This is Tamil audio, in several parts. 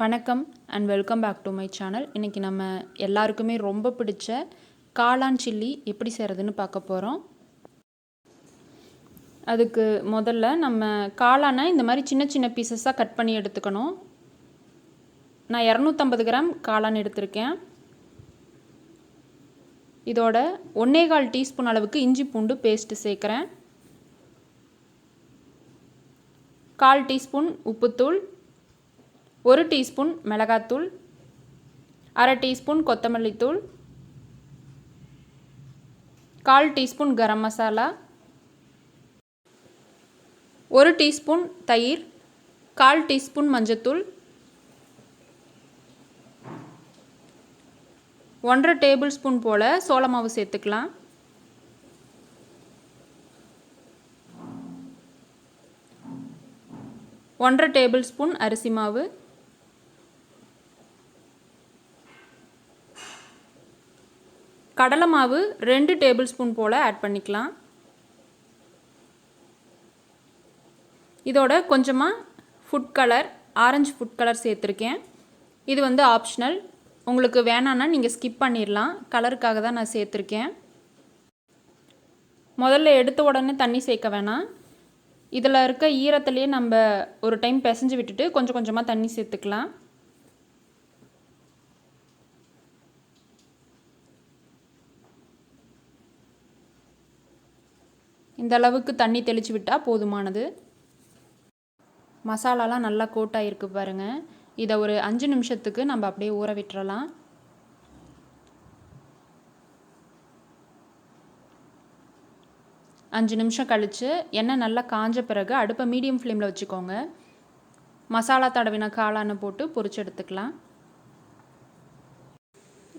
வணக்கம் and welcome back to my channel. இன்றைக்கி நம்ம எல்லாருக்குமே ரொம்ப பிடிச்ச காளான் சில்லி எப்படி செய்கிறதுன்னு பார்க்க போகிறோம். அதுக்கு முதல்ல நம்ம காளானை இந்த மாதிரி சின்ன சின்ன பீசஸாக கட் பண்ணி எடுத்துக்கணும். நான் 250 கிராம் காளான் எடுத்திருக்கேன். இதோட 1.25 டீஸ்பூன் அளவுக்கு இஞ்சி பூண்டு பேஸ்ட்டு சேர்க்குறேன். 1/4 டீஸ்பூன் உப்புத்தூள், 1 டீஸ்பூன் மிளகாத்தூள், 1/2 டீஸ்பூன் கொத்தமல்லி தூள், 1/4 டீஸ்பூன் கரம் மசாலா, 1 டீஸ்பூன் தயிர், 1/4 டீஸ்பூன் மஞ்சத்தூள், 1/2 டேபிள் ஸ்பூன் போல் சோள மாவு சேர்த்துக்கலாம். ஒன்றரை டேபிள் ஸ்பூன் அரிசி மாவு, கடலை மாவு 2 டேபிள் ஸ்பூன் போல் ஆட் பண்ணிக்கலாம். இதோட கொஞ்சமாக food colour, orange food colour சேர்த்துருக்கேன். இது வந்து ஆப்ஷனல், உங்களுக்கு வேணான்னா நீங்கள் ஸ்கிப் பண்ணிடலாம். கலருக்காக தான் நான் சேர்த்துருக்கேன். முதல்ல எடுத்த உடனே தண்ணி சேர்க்க வேணாம். இதில் இருக்க ஈரத்துலேயே நம்ம ஒரு டைம் பிசைஞ்சு விட்டுட்டு கொஞ்சம் கொஞ்சமாக தண்ணி சேர்த்துக்கலாம். இந்த அளவுக்கு தண்ணி தெளித்து விட்டால் போதுமானது. மசாலாலாம் நல்லா கோட்டாகிருக்கு பாருங்கள். இதை ஒரு 5 நிமிஷத்துக்கு நம்ம அப்படியே ஊற விட்டுறலாம். அஞ்சு நிமிஷம் கழித்து எண்ணெய் நல்லா காஞ்ச பிறகு அடுப்பை மீடியம் ஃப்ளேமில் வச்சுக்கோங்க. மசாலா தடவின காளானை போட்டு பொரிச்சு எடுத்துக்கலாம்.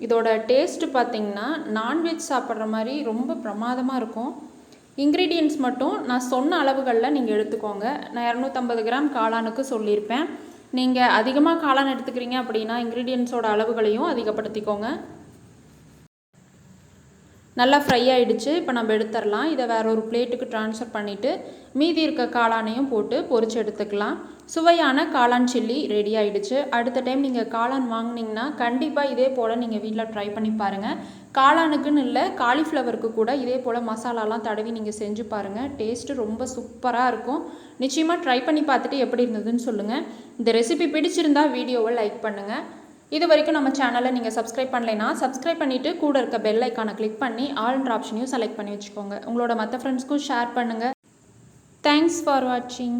இதோட டேஸ்ட்டு பார்த்திங்கன்னா நான்வெஜ் சாப்பிட்ற மாதிரி ரொம்ப பிரமாதமாக இருக்கும். இன்க்ரீடியன்ட்ஸ் மட்டும் நான் சொன்ன அளவுகளில் நீங்கள் எடுத்துக்கோங்க. நான் 250 கிராம் காளானுக்கு சொல்லியிருப்பேன். நீங்கள் அதிகமாக காளான் எடுத்துக்கிறீங்க அப்படின்னா இன்க்ரீடியன்ட்ஸோட அளவுகளையும் அதிகப்படுத்திக்கோங்க. நல்லா ஃப்ரை ஆகிடுச்சு. இப்போ நம்ம எடுத்துடலாம். இதை வேற ஒரு பிளேட்டுக்கு ட்ரான்ஸ்ஃபர் பண்ணிவிட்டு மீதி இருக்க காளானையும் போட்டு பொரிச்சு எடுத்துக்கலாம். சுவையான காளான் சில்லி ரெடி ஆகிடுச்சு. அடுத்த டைம் நீங்கள் காளான் வாங்கினீங்கன்னா கண்டிப்பாக இதே போல் நீங்கள் வீட்டில் ட்ரை பண்ணி பாருங்கள். காளானுக்குன்னு இல்லை, காலிஃப்ளவருக்கு கூட இதே போல் மசாலாலாம் தடவி நீங்கள் செஞ்சு பாருங்கள். டேஸ்ட்டு ரொம்ப சூப்பராக இருக்கும். நிச்சயமாக ட்ரை பண்ணி பார்த்துட்டு எப்படி இருந்ததுன்னு சொல்லுங்கள். இந்த ரெசிபி பிடிச்சிருந்தால் வீடியோவை லைக் பண்ணுங்கள். இது வரைக்கும் நம்ம சேனலை நீங்கள் சப்ஸ்கிரைப் பண்ணலைன்னா சப்ஸ்கிரைப் பண்ணிவிட்டு கூட இருக்க பெல் ஐக்கானை கிளிக் பண்ணி ஆல்ன்ற ஆப்ஷனையும் செலக்ட் பண்ணி வச்சுக்கோங்க. உங்களோட மற்ற ஃப்ரெண்ட்ஸ்க்கும் ஷேர் பண்ணுங்கள். தேங்க்ஸ் ஃபார் வாட்சிங்.